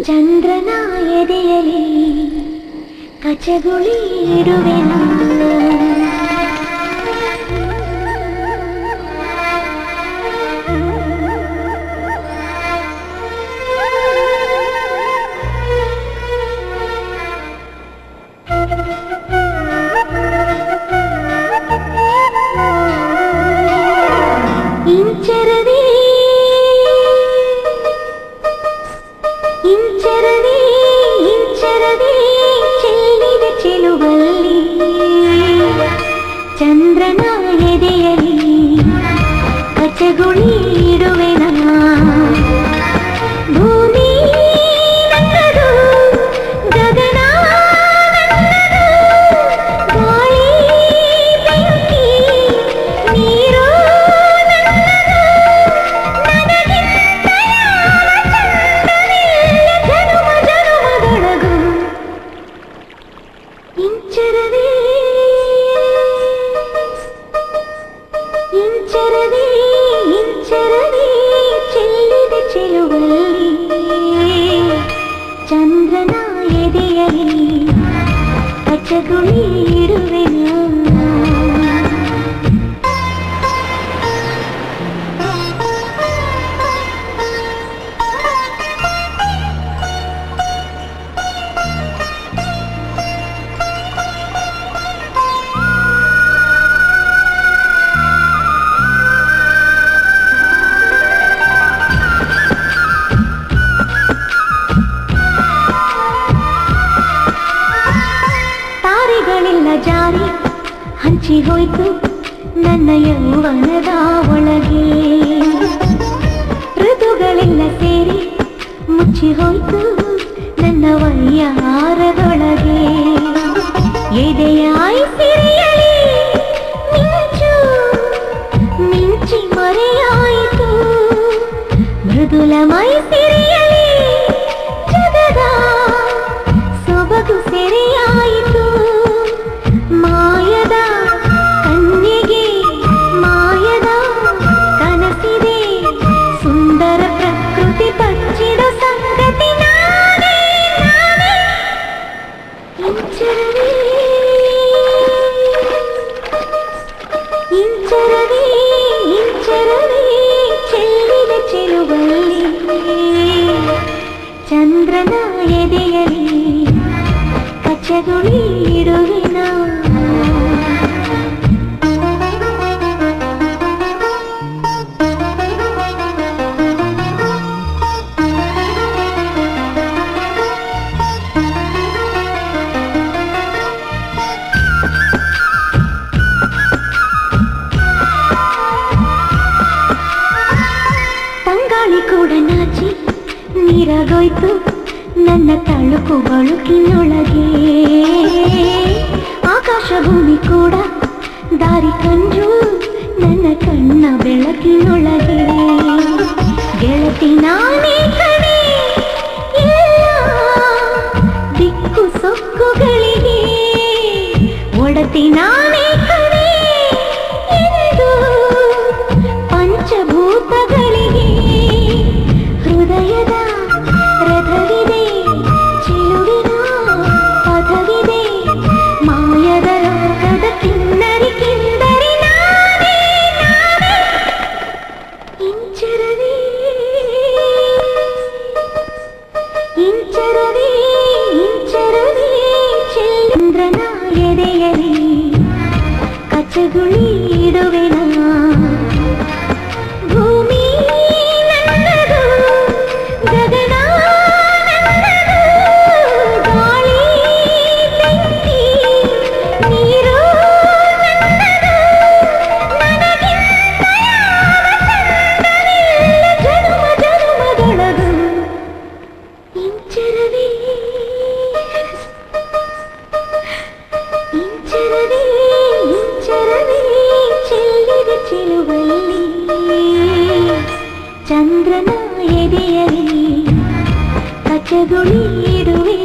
ಚಂದ್ರನ ಎದೆಯಲಿ ಕಚಗುಳಿ ಇಡುವೆನು. ಇಂಚರದಿ ಇಂಚರದಿ ಇಂಚರದಿ ಚೆಲ್ಲಿದ ಚೆಲುವಲ್ಲಿ ಚಂದ್ರನ ಎದೆಯಲಿ ಕಚಗುಳಿ ಇಡುವೆನ. ಭೂಮಿ ನನ್ನದು, ಗಗನ ನನ್ನದು, ಗಾಳಿ ಬೆಂಕಿ ನೀರು ನನ್ನದು. ನನಗಿಂತ ಯಾವ ಚಂದವಿಲ್ಲ ಜನುಮ ಜನುಮದೊಳಗು. ಇಂಚರದಿ ಇಂಚರದಿ ಇಂಚರದಿ ಚೆಲ್ಲಿದ ಚೆಲುವಲ್ಲಿ ಚಂದ್ರನ ಎದೆಯಲಿ ಕಚಗುಳಿ ಇಡುವೆನು. ತಾರೆಗಳೆಲ್ಲ ಜಾರಿ ಹಂಚಿ ಹೋಯ್ತು ನನ್ನ ಯೌವನದ ಒಳಗೆ. ಋತುಗಳೆಲ್ಲ ಸೇರಿ ಮುಚ್ಚಿ ಹೋಯ್ತು ನನ್ನ ವಯ್ಯಾರದೊಳಗೆ. ಎದೆಯ ಸಿರಿಯಲಿ ಮಿಂಚು ಮಿಂಚಿ ಮರೆಯಾಯಿತು. ಮೃದುಲ ಮೈ ಸಿರಿಯಲಿ ಜಗದ ಸೊಬಗು ಸೆರೆಯಾಯಿತು. ಮಾಯದ ಕನ್ಯೆಗೆ ಮಾಯದ ಕನಸಿದೆ. ಸುಂದರ ಪ್ರಕೃತಿ ಬಚ್ಚಿದ ಸಂಗತಿ ನಾನೇ ನಾನೇ. ಇಂಚರದಿ ಇಂಚರದಿ ಇಂಚರದಿ ಚೆಲ್ಲಿದ ಚೆಲುವಲ್ಲಿ ಚಂದ್ರನ ಎದೆಯಲಿ ಕಚಗುಳಿ ಇಡುವೆನ. ತಂಗಾಳಿ ಕೂಡ ನಾಚಿ ನೀರಾಗೋಯ್ತು ನನ್ನ ತಳುಕು ಬಳುಕಿನೊಳಗೆ. ಆಕಾಶ ಭೂಮಿ ಕೂಡ ದಾರಿ ಕಂಡ್ರು ನನ್ನ ಕಣ್ಣ ಬೆಳಕಿನೊಳಗೆ. ಗೆಳತಿ ನಾನೇ ಕಣೆ ಇಲ್ಲ ದಿಕ್ಕು ಸೊಕ್ಕುಗಳಿಗೆ. ಒಡತಿ ನಾನೇ ಕಣೆ ಎಂದು ಪಂಚಭೂತಗಳಿಗೆ. ಹೃದಯದ ರಥವಿದೆ, ಚೆಲುವಿನ ಪಥವಿದೆ. ಮಾಯದ ಲೋಕದ ಕಿನ್ನರಿ ಕಿಂದರಿ ನಾನೇ ನಾನೇ. ಇಂಚರದಿ ಇಂಚರದಿ ಇಂಚರದಿ ಚಂದ್ರನ ಎದೆಯಲಿ ಕಚಗುಳಿ ಇಡುವೆನ. ಭೂಮಿ ನನ್ನದು, ಗಗನ ನನ್ನದು, ಗಾಳಿ ಬೆಂಕಿ ನೀರು ನನ್ನದು. ನನಗಿಂತ ಯಾವ ಚಂದವಿಲ್ಲ ಜನುಮ ಜನುಮದೊಳಗು. ಇಂಚರದಿ ಇಂಚರದಿ ಇಂಚರದಿ ಚೆಲ್ಲಿದ ಚೆಲುವಲ್ಲಿ ಚಂದ್ರನ ಎದೆಯಲಿ ಕಚಗುಳಿ ಇಡುವೆ.